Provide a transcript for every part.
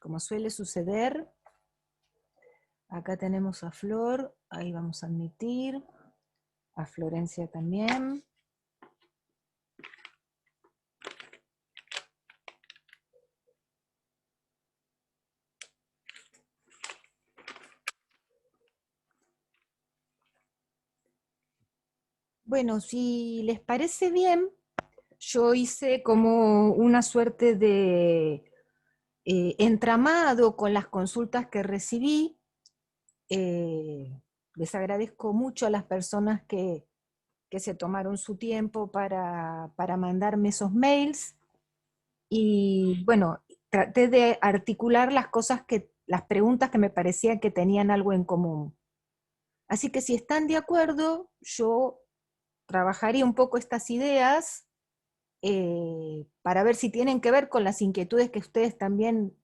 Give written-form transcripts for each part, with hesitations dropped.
como suele suceder. Acá tenemos a Flor, ahí vamos a admitir, a Florencia también. Bueno, si les parece bien, yo hice como una suerte de entramado con las consultas que recibí. Les agradezco mucho a las personas que se tomaron su tiempo para mandarme esos mails. Y bueno, traté de articular las preguntas que me parecían que tenían algo en común. Así que si están de acuerdo, yo trabajaría un poco estas ideas para ver si tienen que ver con las inquietudes que ustedes también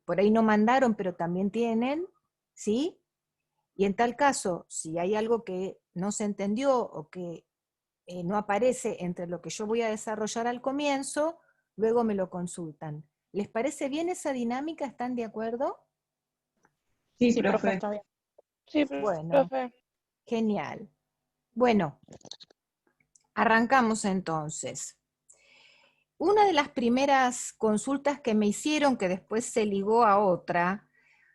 por ahí no mandaron, pero también tienen, ¿sí? Y en tal caso, si hay algo que no se entendió o que no aparece entre lo que yo voy a desarrollar al comienzo, luego me lo consultan. ¿Les parece bien esa dinámica? ¿Están de acuerdo? Sí, Sí, profe, profe. está bien. Sí, Bueno, profe. genial. Bueno, arrancamos entonces. Una de las primeras consultas que me hicieron, que después se ligó a otra,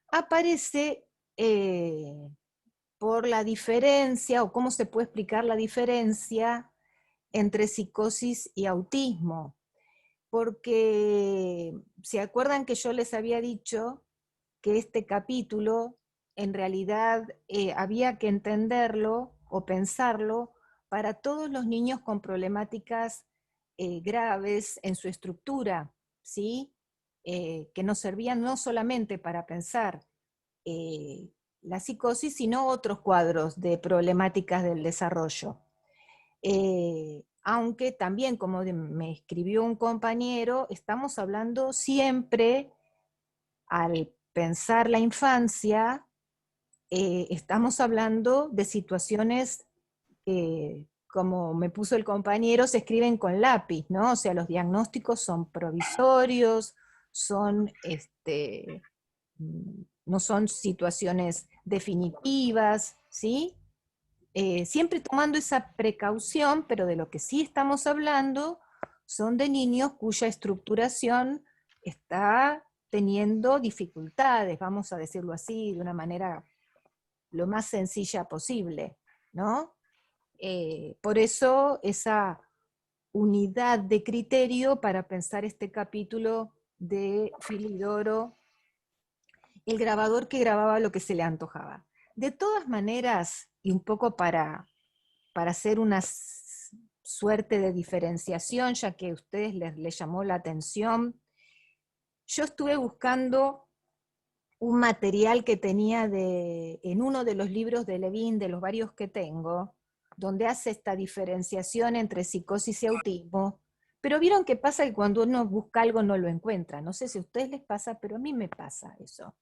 aparece por la diferencia, o cómo se puede explicar la diferencia entre psicosis y autismo. Porque se acuerdan que yo les había dicho que este capítulo en realidad había que entenderlo o pensarlo para todos los niños con problemáticas graves en su estructura, ¿sí? Que nos servían no solamente para pensar la psicosis, sino otros cuadros de problemáticas del desarrollo. Aunque también, como me escribió un compañero, estamos hablando siempre, al pensar la infancia, estamos hablando de situaciones que, como me puso el compañero, se escriben con lápiz, ¿no? O sea, los diagnósticos son provisorios, son, no son situaciones definitivas, ¿sí? Siempre tomando esa precaución, pero de lo que sí estamos hablando son de niños cuya estructuración está teniendo dificultades, vamos a decirlo así, de una manera lo más sencilla posible, ¿no? Por eso esa unidad de criterio para pensar este capítulo de Filidoro, el grabador que grababa lo que se le antojaba. De todas maneras, y un poco para hacer una suerte de diferenciación, ya que a ustedes les llamó la atención, yo estuve buscando un material que tenía en uno de los libros de Levin, de los varios que tengo, donde hace esta diferenciación entre psicosis y autismo, pero vieron que pasa que cuando uno busca algo no lo encuentra. No sé si a ustedes les pasa, pero a mí me pasa eso.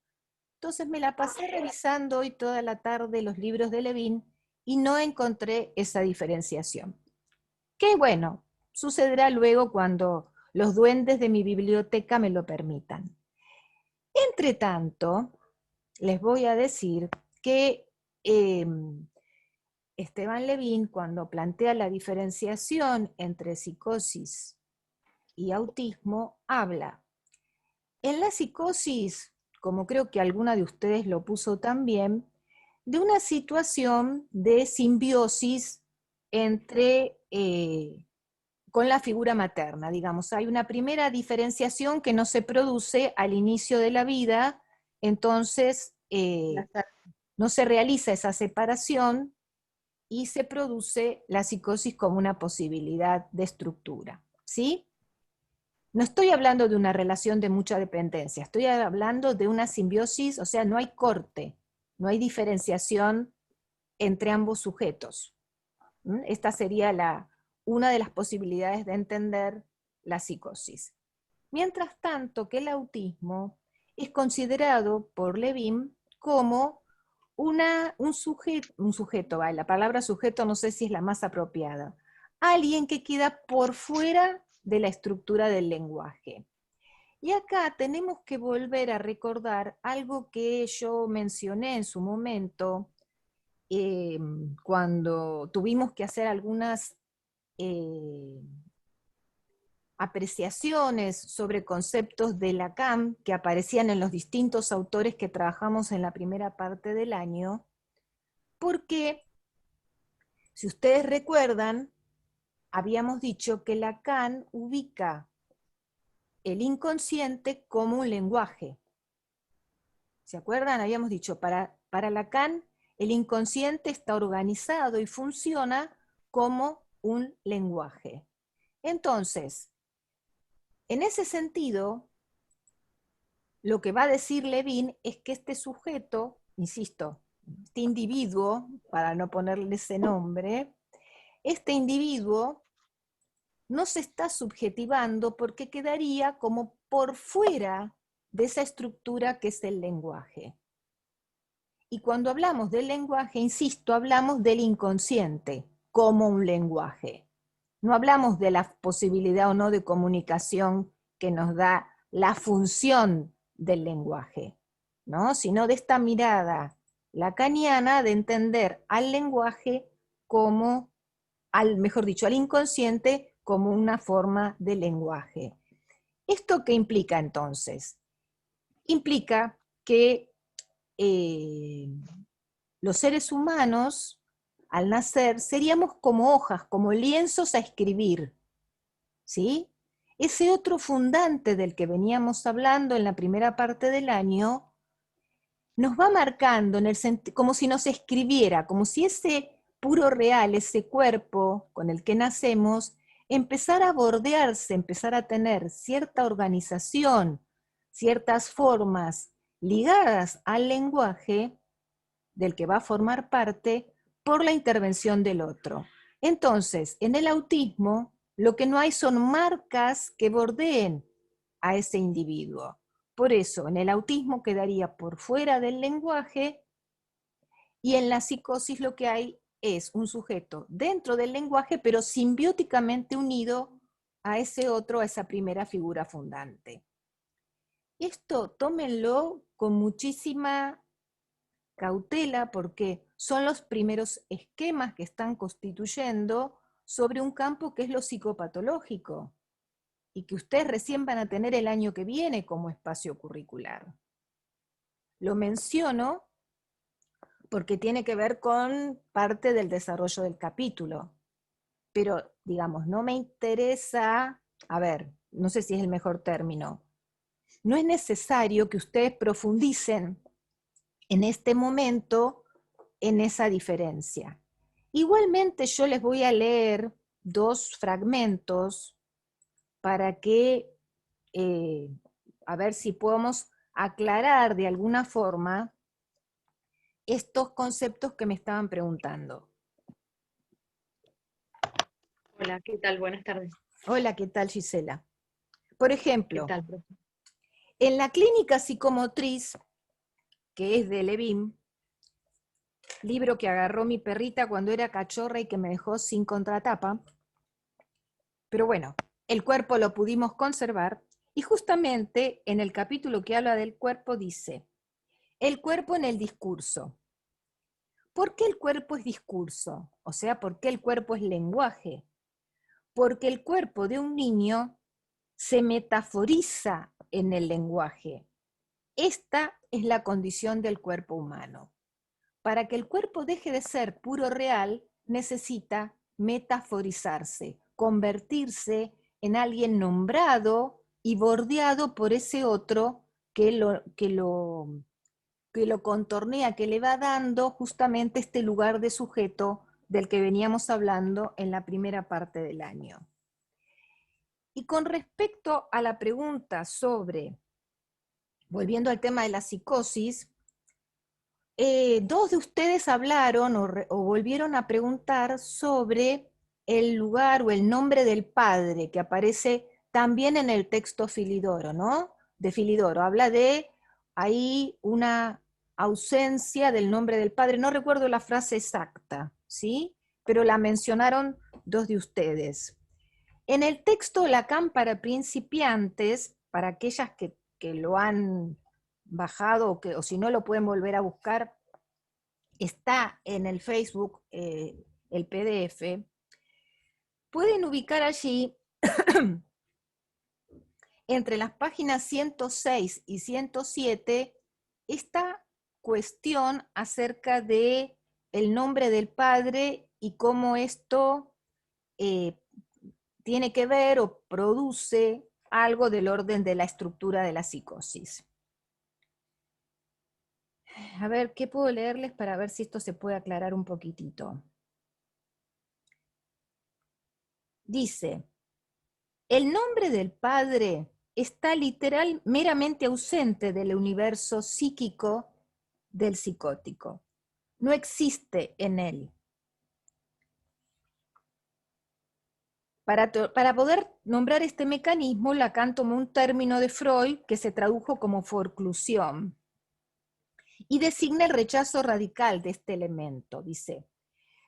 Entonces me la pasé revisando hoy toda la tarde los libros de Levin y no encontré esa diferenciación. Que bueno, sucederá luego cuando los duendes de mi biblioteca me lo permitan. Entre tanto, les voy a decir que Esteban Levin, cuando plantea la diferenciación entre psicosis y autismo, habla. En la psicosis, como creo que alguna de ustedes lo puso también, de una situación de simbiosis entre con la figura materna, digamos. Hay una primera diferenciación que no se produce al inicio de la vida, entonces no se realiza esa separación y se produce la psicosis como una posibilidad de estructura, ¿sí? No estoy hablando de una relación de mucha dependencia, estoy hablando de una simbiosis, o sea, no hay corte, no hay diferenciación entre ambos sujetos. Esta sería una de las posibilidades de entender la psicosis. Mientras tanto que el autismo es considerado por Levin como un sujeto, ¿vale? La palabra sujeto no sé si es la más apropiada, alguien que queda por fuera de la estructura del lenguaje. Y acá tenemos que volver a recordar algo que yo mencioné en su momento, cuando tuvimos que hacer algunas apreciaciones sobre conceptos de Lacan que aparecían en los distintos autores que trabajamos en la primera parte del año, porque, si ustedes recuerdan, habíamos dicho que Lacan ubica el inconsciente como un lenguaje. ¿Se acuerdan? Habíamos dicho, para Lacan, el inconsciente está organizado y funciona como un lenguaje. Entonces, en ese sentido, lo que va a decir Levin es que este sujeto, insisto, este individuo, para no ponerle ese nombre, este individuo no se está subjetivando porque quedaría como por fuera de esa estructura que es el lenguaje. Y cuando hablamos del lenguaje, insisto, hablamos del inconsciente como un lenguaje. No hablamos de la posibilidad o no de comunicación que nos da la función del lenguaje, ¿no? Sino de esta mirada lacaniana de entender al lenguaje como, mejor dicho, al inconsciente como una forma de lenguaje. ¿Esto qué implica entonces? Implica que los seres humanos, al nacer, seríamos como hojas, como lienzos a escribir, ¿sí? Ese otro fundante del que veníamos hablando en la primera parte del año, nos va marcando como si nos escribiera, como si ese puro real, ese cuerpo con el que nacemos, empezara a bordearse, empezara a tener cierta organización, ciertas formas ligadas al lenguaje del que va a formar parte por la intervención del otro. Entonces, en el autismo, lo que no hay son marcas que bordeen a ese individuo. Por eso, en el autismo quedaría por fuera del lenguaje, y en la psicosis lo que hay es un sujeto dentro del lenguaje, pero simbióticamente unido a ese otro, a esa primera figura fundante. Esto tómenlo con muchísima cautela porque son los primeros esquemas que están constituyendo sobre un campo que es lo psicopatológico y que ustedes recién van a tener el año que viene como espacio curricular. Lo menciono porque tiene que ver con parte del desarrollo del capítulo, pero digamos, no me interesa, a ver, no sé si es el mejor término, no es necesario que ustedes profundicen en este momento en esa diferencia. Igualmente yo les voy a leer dos fragmentos para que, a ver si podemos aclarar de alguna forma estos conceptos que me estaban preguntando. Hola, ¿qué tal? Buenas tardes. Hola, ¿qué tal, Gisela? Por ¿Qué ejemplo, tal, profe? en la clínica psicomotriz, que es de Levin, libro que agarró mi perrita cuando era cachorra y que me dejó sin contratapa, pero bueno, el cuerpo lo pudimos conservar, y justamente en el capítulo que habla del cuerpo dice, el cuerpo en el discurso. ¿Por qué el cuerpo es discurso? O sea, ¿por qué el cuerpo es lenguaje? Porque el cuerpo de un niño se metaforiza en el lenguaje. Esta es la condición del cuerpo humano. Para que el cuerpo deje de ser puro real, necesita metaforizarse, convertirse en alguien nombrado y bordeado por ese otro que lo contornea, que le va dando justamente este lugar de sujeto del que veníamos hablando en la primera parte del año. Y con respecto a la pregunta sobre, volviendo al tema de la psicosis, dos de ustedes hablaron o volvieron a preguntar sobre el lugar o el nombre del padre que aparece también en el texto Filidoro, ¿no? De Filidoro. Habla de ahí una ausencia del nombre del padre. No recuerdo la frase exacta, ¿sí? Pero la mencionaron dos de ustedes. En el texto Lacan para principiantes para aquellas que lo han bajado o si no lo pueden volver a buscar, está en el Facebook el PDF, pueden ubicar allí entre las páginas 106 y 107 esta cuestión acerca de el nombre del padre y cómo esto tiene que ver o produce algo del orden de la estructura de la psicosis. A ver, ¿qué puedo leerles para ver si esto se puede aclarar un poquitito? Dice, el nombre del padre está literal meramente ausente del universo psíquico del psicótico. No existe en él. Para poder nombrar este mecanismo, Lacan tomó un término de Freud que se tradujo como forclusión y designa el rechazo radical de este elemento. Dice,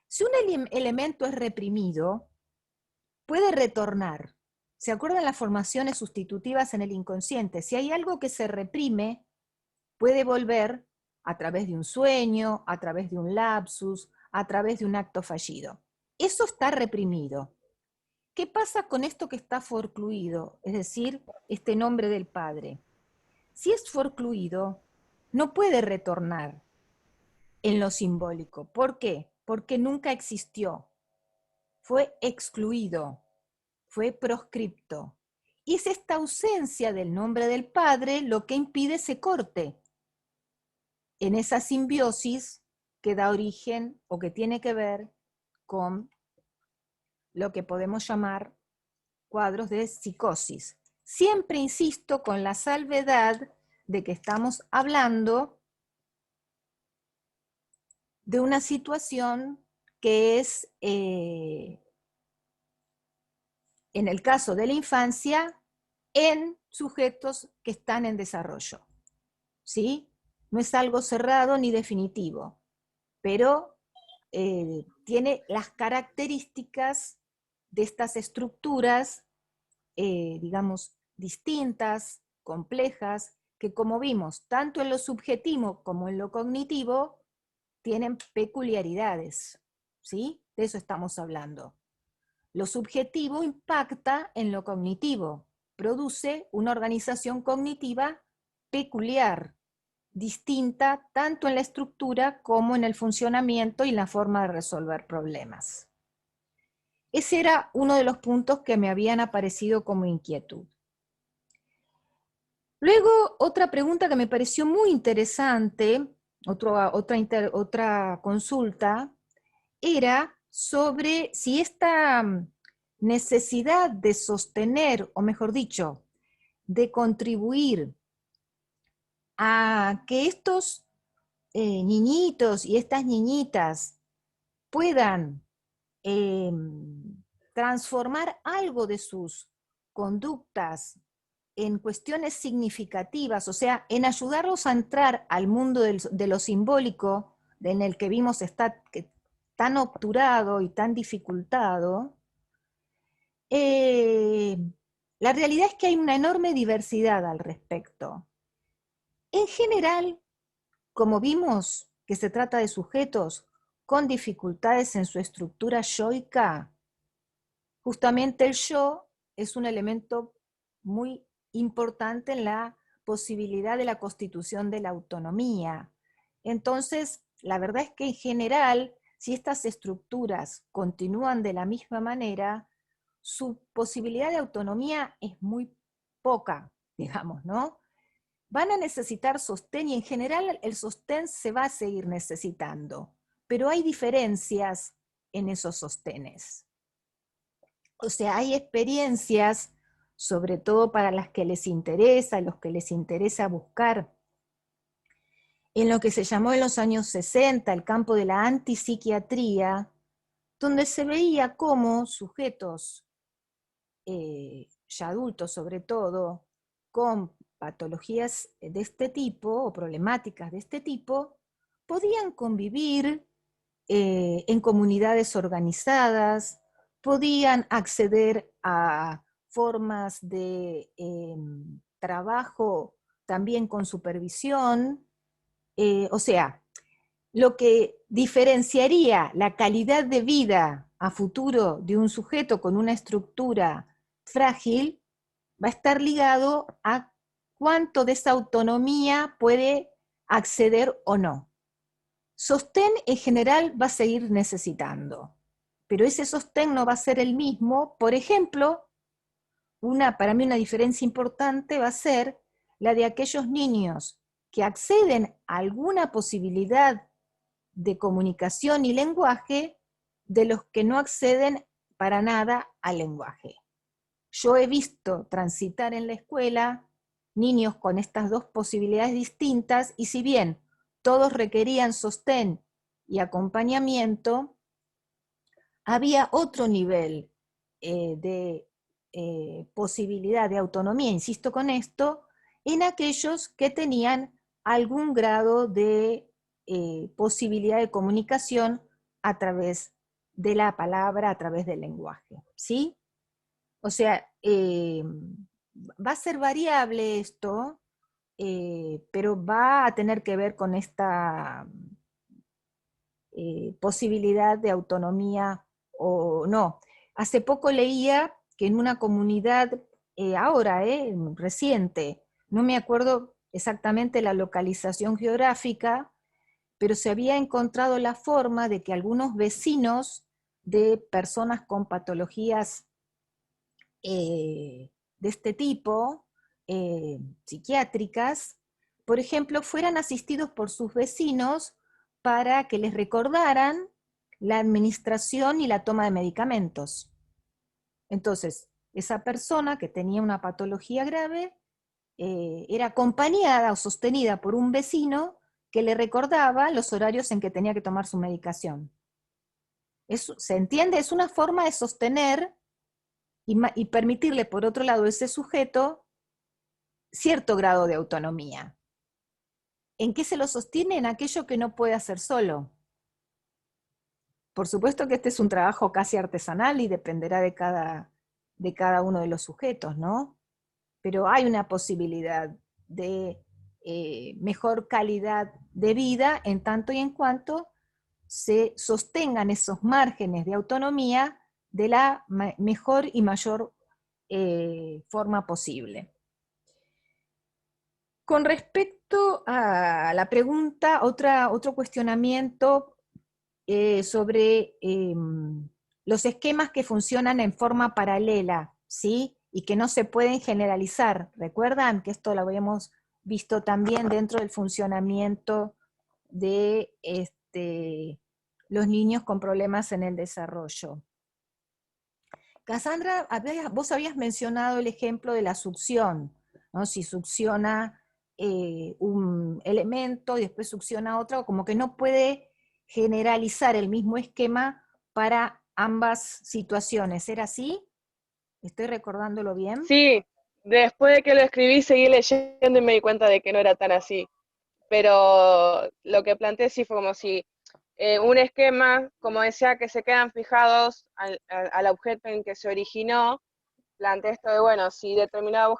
si un elemento es reprimido, puede retornar. ¿Se acuerdan las formaciones sustitutivas en el inconsciente? Si hay algo que se reprime, puede volver a través de un sueño, a través de un lapsus, a través de un acto fallido. Eso está reprimido. ¿Qué pasa con esto que está forcluido? Es decir, este nombre del padre. Si es forcluido, no puede retornar en lo simbólico. ¿Por qué? Porque nunca existió. Fue excluido, fue proscripto. Y es esta ausencia del nombre del padre lo que impide ese corte en esa simbiosis que da origen o que tiene que ver con lo que podemos llamar cuadros de psicosis. Siempre insisto con la salvedad de que estamos hablando de una situación que es, en el caso de la infancia, en sujetos que están en desarrollo. ¿Sí? No es algo cerrado ni definitivo, pero tiene las características de estas estructuras, digamos, distintas, complejas, que como vimos, tanto en lo subjetivo como en lo cognitivo, tienen peculiaridades, ¿sí? De eso estamos hablando. Lo subjetivo impacta en lo cognitivo, produce una organización cognitiva peculiar, distinta tanto en la estructura como en el funcionamiento y la forma de resolver problemas. Ese era uno de los puntos que me habían aparecido como inquietud. Luego, otra pregunta que me pareció muy interesante, otra consulta, era sobre si esta necesidad de sostener, o mejor dicho, de contribuir a que estos niñitos y estas niñitas puedan transformar algo de sus conductas en cuestiones significativas, o sea, en ayudarlos a entrar al mundo de lo simbólico, en el que vimos está tan obturado y tan dificultado, la realidad es que hay una enorme diversidad al respecto. En general, como vimos que se trata de sujetos con dificultades en su estructura yoica, justamente el yo es un elemento muy importante en la posibilidad de la constitución de la autonomía. Entonces, la verdad es que en general, si estas estructuras continúan de la misma manera, su posibilidad de autonomía es muy poca, digamos, ¿no? Van a necesitar sostén y en general el sostén se va a seguir necesitando, pero hay diferencias en esos sostenes. O sea, hay experiencias, sobre todo para las que les interesa, los que les interesa buscar, en lo que se llamó en los años 60 el campo de la antipsiquiatría, donde se veía cómo sujetos, ya adultos sobre todo, con patologías de este tipo o problemáticas de este tipo, podían convivir en comunidades organizadas, podían acceder a formas de trabajo también con supervisión, o sea, lo que diferenciaría la calidad de vida a futuro de un sujeto con una estructura frágil va a estar ligado a cuánto de esa autonomía puede acceder o no. Sostén en general va a seguir necesitando, pero ese sostén no va a ser el mismo. Por ejemplo, para mí una diferencia importante va a ser la de aquellos niños que acceden a alguna posibilidad de comunicación y lenguaje de los que no acceden para nada al lenguaje. Yo he visto transitar en la escuela niños con estas dos posibilidades distintas, y si bien todos requerían sostén y acompañamiento, había otro nivel de posibilidad de autonomía, insisto con esto, en aquellos que tenían algún grado de posibilidad de comunicación a través de la palabra, a través del lenguaje, ¿sí? O sea, va a ser variable esto, pero va a tener que ver con esta posibilidad de autonomía o no. Hace poco leía que en una comunidad, ahora, reciente, no me acuerdo exactamente la localización geográfica, pero se había encontrado la forma de que algunos vecinos de personas con patologías de este tipo, psiquiátricas, por ejemplo, fueran asistidos por sus vecinos para que les recordaran la administración y la toma de medicamentos. Entonces, esa persona que tenía una patología grave era acompañada o sostenida por un vecino que le recordaba los horarios en que tenía que tomar su medicación. ¿Se entiende? Es una forma de sostener y permitirle, por otro lado, a ese sujeto cierto grado de autonomía. ¿En qué se lo sostiene? En aquello que no puede hacer solo. Por supuesto que este es un trabajo casi artesanal y dependerá de cada uno de los sujetos, ¿no? Pero hay una posibilidad de mejor calidad de vida en tanto y en cuanto se sostengan esos márgenes de autonomía de la mejor y mayor forma posible. Con respecto a la pregunta, otro cuestionamiento sobre los esquemas que funcionan en forma paralela, ¿sí? Y que no se pueden generalizar. ¿Recuerdan que esto lo habíamos visto también dentro del funcionamiento de los niños con problemas en el desarrollo? Cassandra, vos habías mencionado el ejemplo de la succión, ¿no? Si succiona un elemento y después succiona otro, como que no puede generalizar el mismo esquema para ambas situaciones. ¿Era así? ¿Estoy recordándolo bien? Sí, después de que lo escribí seguí leyendo y me di cuenta de que no era tan así. Pero lo que planteé sí fue como si un esquema, como decía, que se quedan fijados al objeto en que se originó, planteé esto de, bueno, si determinado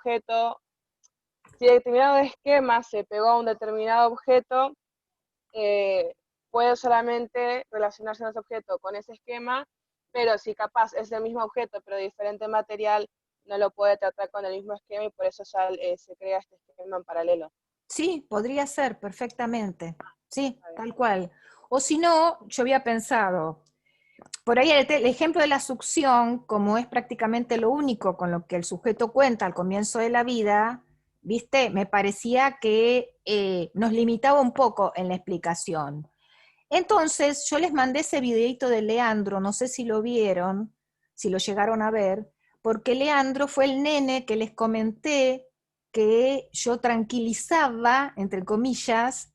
esquema se pegó a un determinado objeto, puede solamente relacionarse en ese objeto con ese esquema, pero si capaz es el mismo objeto pero diferente material, no lo puede tratar con el mismo esquema y por eso ya se crea este esquema en paralelo. Sí, podría ser perfectamente. Sí, tal cual. O si no, yo había pensado, por ahí el ejemplo de la succión, como es prácticamente lo único con lo que el sujeto cuenta al comienzo de la vida, ¿viste? Me parecía que nos limitaba un poco en la explicación. Entonces, yo les mandé ese videito de Leandro, no sé si lo vieron, si lo llegaron a ver, porque Leandro fue el nene que les comenté que yo tranquilizaba, entre comillas,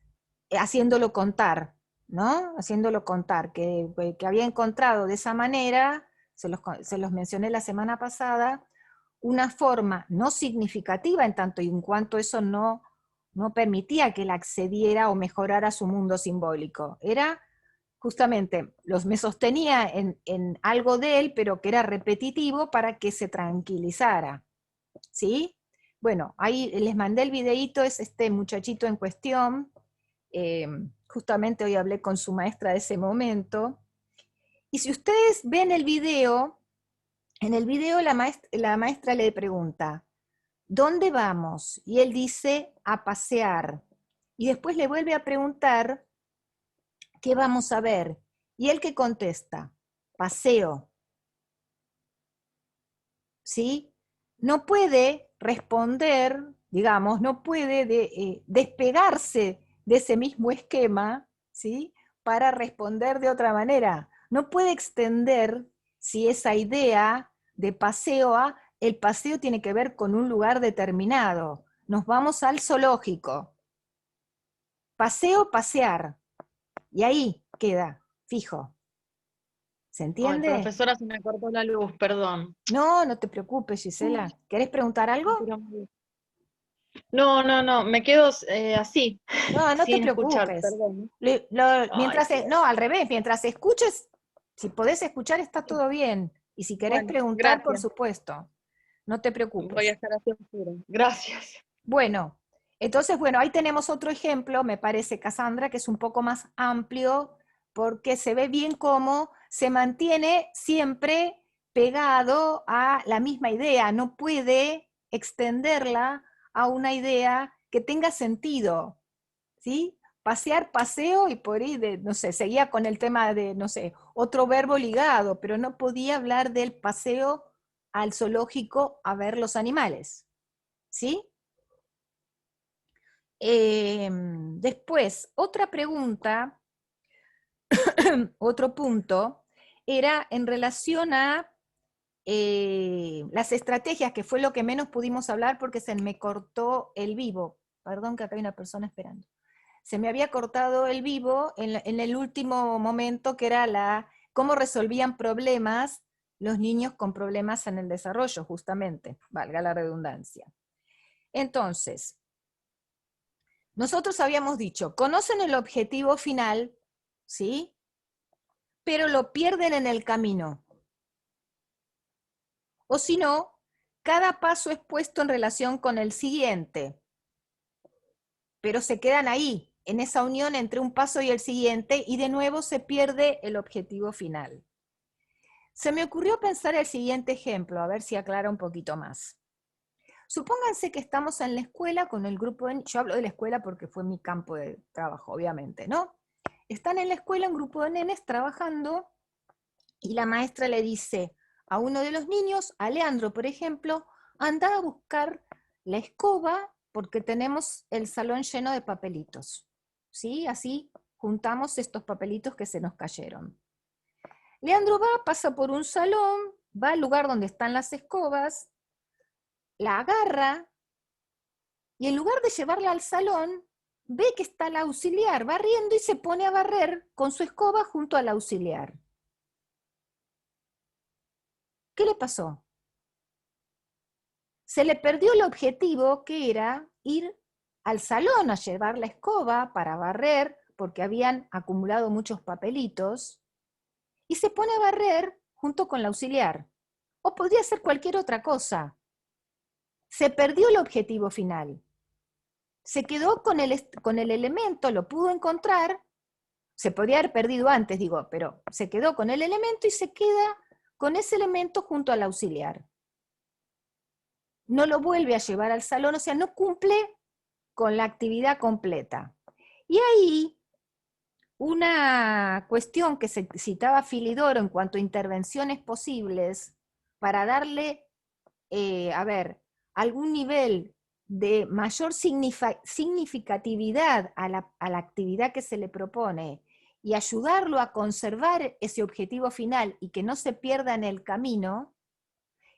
haciéndolo contar, ¿no? Haciéndolo contar, que había encontrado de esa manera, se los mencioné la semana pasada, una forma no significativa en tanto y en cuanto eso no permitía que él accediera o mejorara su mundo simbólico. Era justamente, me sostenía en algo de él, pero que era repetitivo para que se tranquilizara, ¿sí? Bueno, ahí les mandé el videíto, es este muchachito en cuestión. Justamente hoy hablé con su maestra de ese momento. Y si ustedes ven el video, en el video la maestra le pregunta, ¿dónde vamos? Y él dice, a pasear. Y después le vuelve a preguntar, ¿qué vamos a ver? Y él que contesta, paseo. ¿Sí? No puede responder, digamos, no puede despegarse de ese mismo esquema, ¿sí? Para responder de otra manera. No puede extender si esa idea de paseo a, el paseo tiene que ver con un lugar determinado. Nos vamos al zoológico. Paseo, pasear. Y ahí queda, fijo. ¿Se Ay, entiende? profesora, se me cortó la luz, perdón. No, no te preocupes, Gisela. ¿Querés preguntar algo? No, me quedo así, No, no te sin escuchar, preocupes. perdón. Ay, Mientras, Dios. no, al revés, mientras escuches, si podés escuchar está todo bien. Y si querés Bueno, preguntar, por gracias. supuesto, no te Voy a preocupes. estar así oscuro. Gracias. Bueno, entonces, bueno, ahí tenemos otro ejemplo, me parece, Cassandra, que es un poco más amplio, porque se ve bien cómo se mantiene siempre pegado a la misma idea, no puede extenderla a una idea que tenga sentido, ¿sí? Pasear, paseo, y por ahí, no sé, seguía con el tema de, no sé, otro verbo ligado, pero no podía hablar del paseo al zoológico a ver los animales, ¿sí? Después, otra pregunta, otro punto, era en relación a las estrategias, que fue lo que menos pudimos hablar porque se me cortó el vivo. Perdón que acá hay una persona esperando. Se me había cortado el vivo en el último momento, que era cómo resolvían problemas los niños con problemas en el desarrollo, justamente, valga la redundancia. Entonces, nosotros habíamos dicho, conocen el objetivo final, ¿sí? Pero lo pierden en el camino. O si no, cada paso es puesto en relación con el siguiente, pero se quedan ahí, en esa unión entre un paso y el siguiente, y de nuevo se pierde el objetivo final. Se me ocurrió pensar el siguiente ejemplo, a ver si aclara un poquito más. Supónganse que estamos en la escuela con el grupo de, yo hablo de la escuela porque fue mi campo de trabajo, obviamente, ¿no? Están en la escuela un grupo de nenes trabajando y la maestra le dice a uno de los niños, a Leandro, por ejemplo, anda a buscar la escoba porque tenemos el salón lleno de papelitos. ¿Sí? Así juntamos estos papelitos que se nos cayeron. Leandro va, pasa por un salón, va al lugar donde están las escobas, la agarra y en lugar de llevarla al salón, ve que está la auxiliar barriendo y se pone a barrer con su escoba junto al auxiliar. ¿Qué le pasó? Se le perdió el objetivo, que era ir al salón a llevar la escoba para barrer, porque habían acumulado muchos papelitos, y se pone a barrer junto con la auxiliar. O podría ser cualquier otra cosa. Se perdió el objetivo final. Se quedó con el elemento, lo pudo encontrar, se podría haber perdido antes, digo, pero se quedó con el elemento y se queda con ese elemento junto al auxiliar. No lo vuelve a llevar al salón, o sea, no cumple con la actividad completa. Y ahí, una cuestión que se citaba Filidoro en cuanto a intervenciones posibles para darle, algún nivel de mayor significatividad a la actividad que se le propone y ayudarlo a conservar ese objetivo final y que no se pierda en el camino,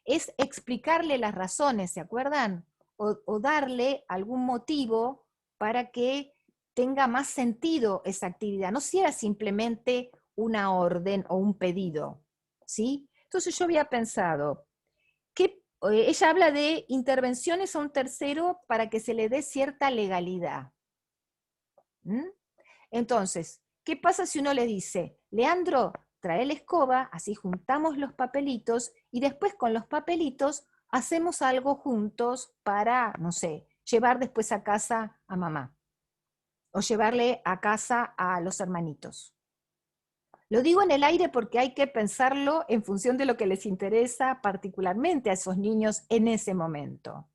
es explicarle las razones, ¿se acuerdan? O darle algún motivo para que tenga más sentido esa actividad, no sea simplemente una orden o un pedido, ¿sí? Entonces yo había pensado que ella habla de intervenciones a un tercero para que se le dé cierta legalidad. ¿Mm? Entonces, ¿qué pasa si uno le dice, Leandro, trae la escoba, así juntamos los papelitos y después con los papelitos hacemos algo juntos para, no sé, llevar después a casa a mamá, o llevarle a casa a los hermanitos. Lo digo en el aire porque hay que pensarlo en función de lo que les interesa particularmente a esos niños en ese momento.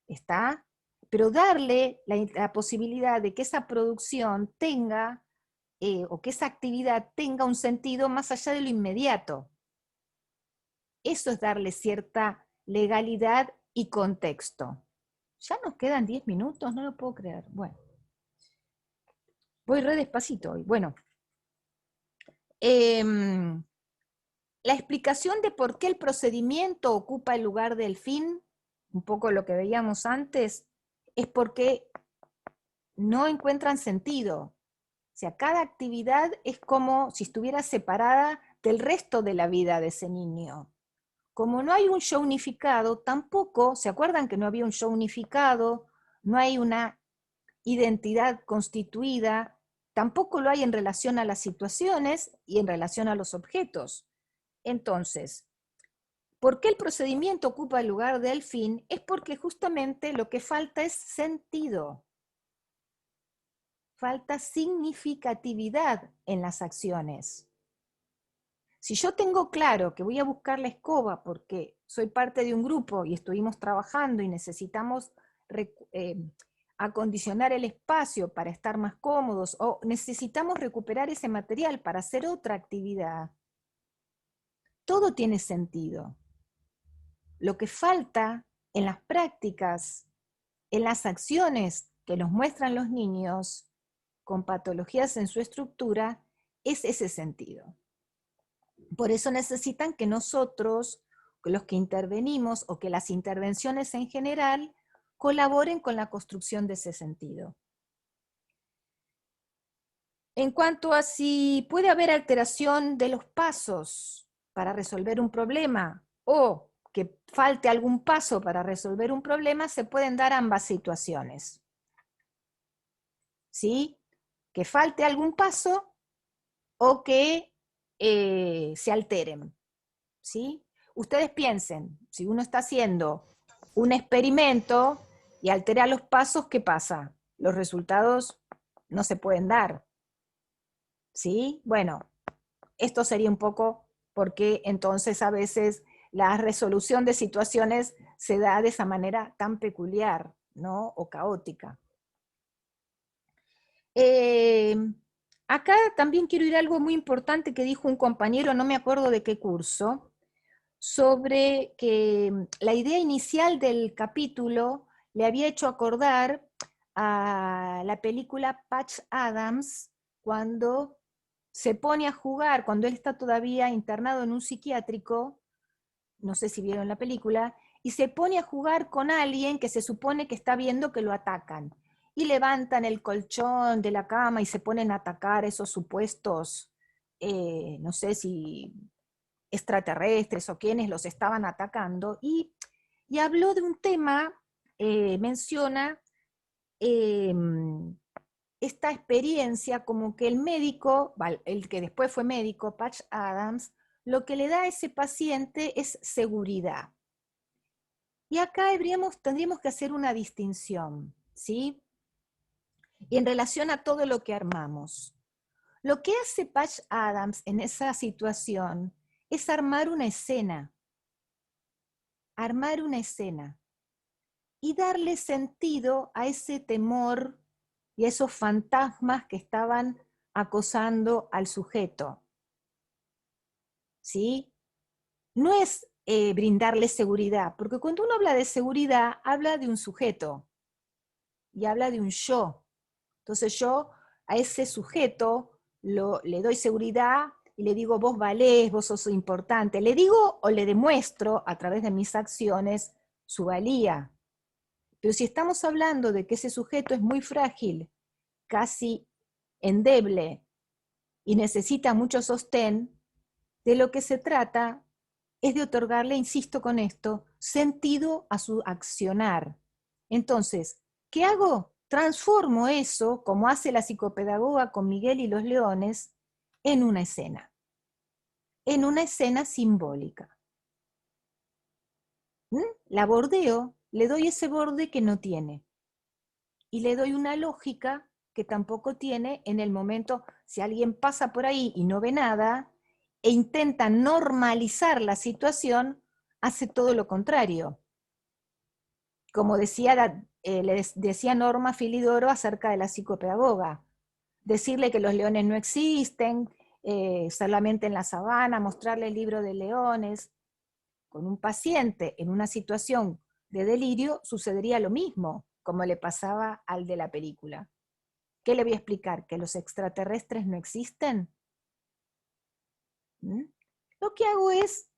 ¿Está? Pero darle la posibilidad de que esa producción tenga, o que esa actividad tenga un sentido más allá de lo inmediato. Eso es darle cierta legalidad y contexto. Ya nos quedan 10 minutos, no lo puedo creer. Bueno, voy re despacito hoy. Bueno, la explicación de por qué el procedimiento ocupa el lugar del fin, un poco lo que veíamos antes, es porque no encuentran sentido. O sea, cada actividad es como si estuviera separada del resto de la vida de ese niño. Como no hay un show unificado, tampoco, ¿se acuerdan que no había un show unificado? No hay una identidad constituida, tampoco lo hay en relación a las situaciones y en relación a los objetos. Entonces, ¿por qué el procedimiento ocupa el lugar del fin? Es porque justamente lo que falta es sentido. Falta significatividad en las acciones. Si yo tengo claro que voy a buscar la escoba porque soy parte de un grupo y estuvimos trabajando y necesitamos acondicionar el espacio para estar más cómodos, o necesitamos recuperar ese material para hacer otra actividad, todo tiene sentido. Lo que falta en las prácticas, en las acciones que nos muestran los niños con patologías en su estructura, es ese sentido. Por eso necesitan que nosotros, los que intervenimos, o que las intervenciones en general, colaboren con la construcción de ese sentido. En cuanto a si puede haber alteración de los pasos para resolver un problema, o que falte algún paso para resolver un problema, se pueden dar ambas situaciones. ¿Sí? Que falte algún paso o que se alteren. ¿Sí? Ustedes piensen, si uno está haciendo un experimento y altera los pasos, ¿qué pasa? Los resultados no se pueden dar. ¿Sí? Bueno, esto sería un poco porque entonces a veces la resolución de situaciones se da de esa manera tan peculiar, ¿no? O caótica. Acá también quiero ir a algo muy importante que dijo un compañero, no me acuerdo de qué curso, sobre que la idea inicial del capítulo le había hecho acordar a la película Patch Adams, cuando se pone a jugar, cuando él está todavía internado en un psiquiátrico, no sé si vieron la película, y se pone a jugar con alguien que se supone que está viendo que lo atacan. Y levantan el colchón de la cama y se ponen a atacar esos supuestos, no sé si extraterrestres o quienes los estaban atacando, y habló de un tema, menciona esta experiencia como que el médico, el que después fue médico, Patch Adams, lo que le da a ese paciente es seguridad. Y acá tendríamos que hacer una distinción, ¿sí? Y en relación a todo lo que armamos. Lo que hace Patch Adams en esa situación es armar una escena y darle sentido a ese temor y a esos fantasmas que estaban acosando al sujeto. ¿Sí? No es brindarle seguridad, porque cuando uno habla de seguridad, habla de un sujeto y habla de un yo. Entonces yo a ese sujeto le doy seguridad y le digo, vos valés, vos sos importante. Le digo o le demuestro a través de mis acciones su valía. Pero si estamos hablando de que ese sujeto es muy frágil, casi endeble y necesita mucho sostén, de lo que se trata es de otorgarle, insisto con esto, sentido a su accionar. Entonces, ¿qué hago? Transformo eso, como hace la psicopedagoga con Miguel y los leones, en una escena simbólica. La bordeo, le doy ese borde que no tiene. Y le doy una lógica que tampoco tiene en el momento, si alguien pasa por ahí y no ve nada, e intenta normalizar la situación, hace todo lo contrario. Como decía, decía Norma Filidoro acerca de la psicopedagoga, decirle que los leones no existen, solamente en la sabana, mostrarle el libro de leones. Con un paciente en una situación de delirio sucedería lo mismo, como le pasaba al de la película. ¿Qué le voy a explicar? ¿Que los extraterrestres no existen? Lo que hago es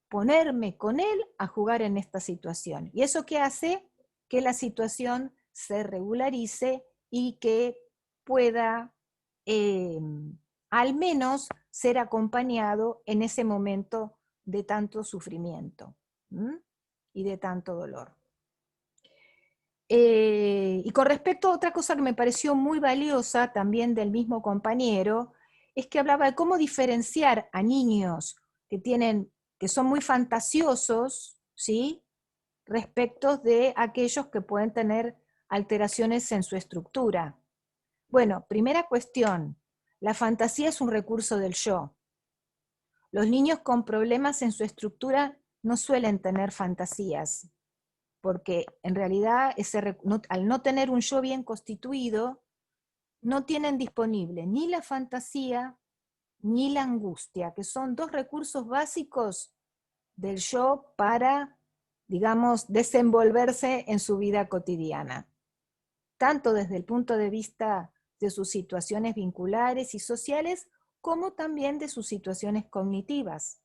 ponerme con él a jugar en esta situación. ¿Y eso qué hace? Que la situación se regularice y que pueda al menos ser acompañado en ese momento de tanto sufrimiento y de tanto dolor. Y con respecto a otra cosa que me pareció muy valiosa también del mismo compañero, es que hablaba de cómo diferenciar a niños que son muy fantasiosos, ¿sí?, respecto de aquellos que pueden tener alteraciones en su estructura. Bueno, primera cuestión, la fantasía es un recurso del yo. Los niños con problemas en su estructura no suelen tener fantasías, porque en realidad al no tener un yo bien constituido, no tienen disponible ni la fantasía ni la angustia, que son dos recursos básicos del yo para, digamos, desenvolverse en su vida cotidiana, tanto desde el punto de vista de sus situaciones vinculares y sociales, como también de sus situaciones cognitivas,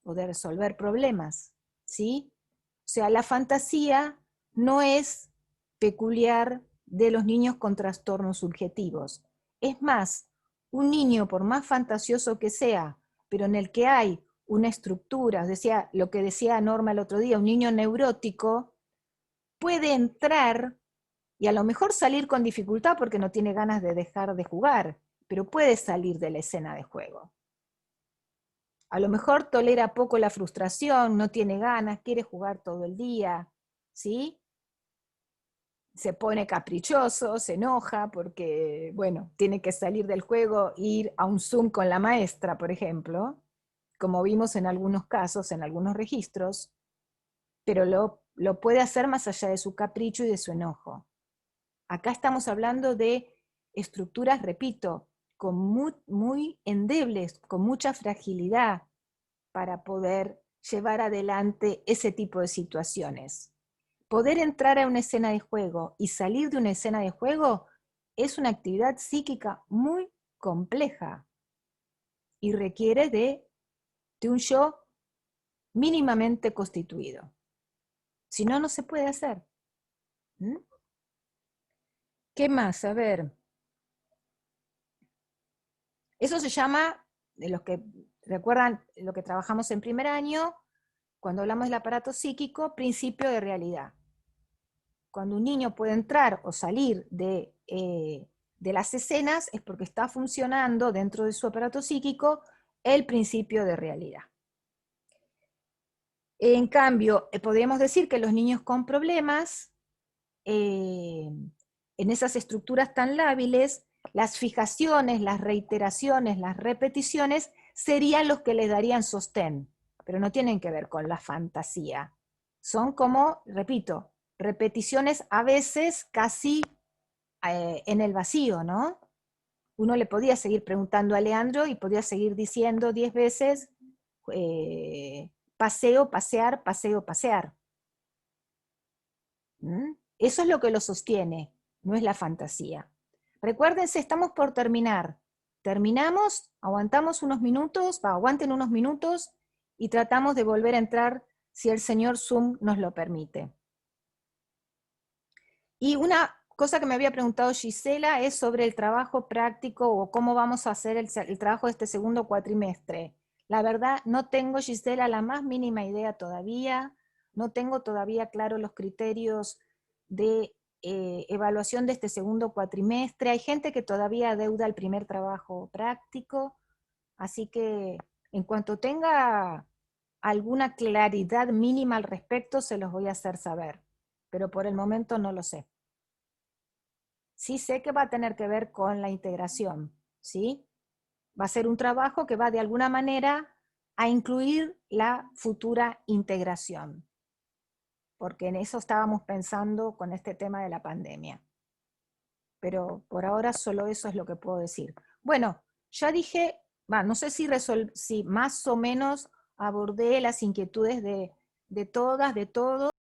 o de resolver problemas, ¿sí? O sea, la fantasía no es peculiar de los niños con trastornos subjetivos. Es más, un niño, por más fantasioso que sea, pero en el que hay una estructura, decía lo que decía Norma el otro día, un niño neurótico puede entrar y a lo mejor salir con dificultad porque no tiene ganas de dejar de jugar, pero puede salir de la escena de juego. A lo mejor tolera poco la frustración, no tiene ganas, quiere jugar todo el día, ¿sí? Se pone caprichoso, se enoja porque, bueno, tiene que salir del juego e ir a un Zoom con la maestra, por ejemplo, como vimos en algunos casos, en algunos registros, pero lo puede hacer más allá de su capricho y de su enojo. Acá estamos hablando de estructuras, repito, muy endebles, con mucha fragilidad, para poder llevar adelante ese tipo de situaciones. Poder entrar a una escena de juego y salir de una escena de juego es una actividad psíquica muy compleja y requiere de un yo mínimamente constituido. Si no, no se puede hacer. ¿Qué más? A ver. Eso se llama, de los que recuerdan lo que trabajamos en primer año, cuando hablamos del aparato psíquico, principio de realidad. Cuando un niño puede entrar o salir de las escenas es porque está funcionando dentro de su aparato psíquico el principio de realidad. En cambio, podríamos decir que los niños con problemas, en esas estructuras tan lábiles, las fijaciones, las reiteraciones, las repeticiones serían los que les darían sostén, pero no tienen que ver con la fantasía. Son como, repito, repeticiones a veces casi en el vacío, ¿no? Uno le podía seguir preguntando a Leandro y podía seguir diciendo 10 veces paseo, pasear, paseo, pasear. Eso es lo que lo sostiene, no es la fantasía. Recuérdense, estamos por terminar. Terminamos, aguantamos unos minutos, aguanten unos minutos y tratamos de volver a entrar si el señor Zoom nos lo permite. Y una cosa que me había preguntado Gisela es sobre el trabajo práctico o cómo vamos a hacer el trabajo de este segundo cuatrimestre. La verdad, no tengo, Gisela, la más mínima idea todavía. No tengo todavía claro los criterios de evaluación de este segundo cuatrimestre. Hay gente que todavía adeuda el primer trabajo práctico, así que en cuanto tenga alguna claridad mínima al respecto, se los voy a hacer saber, pero por el momento no lo sé. Sí sé que va a tener que ver con la integración, ¿sí? Va a ser un trabajo que va de alguna manera a incluir la futura integración, porque en eso estábamos pensando con este tema de la pandemia. Pero por ahora solo eso es lo que puedo decir. Bueno, ya dije, no sé si más o menos abordé las inquietudes de todas, de todos.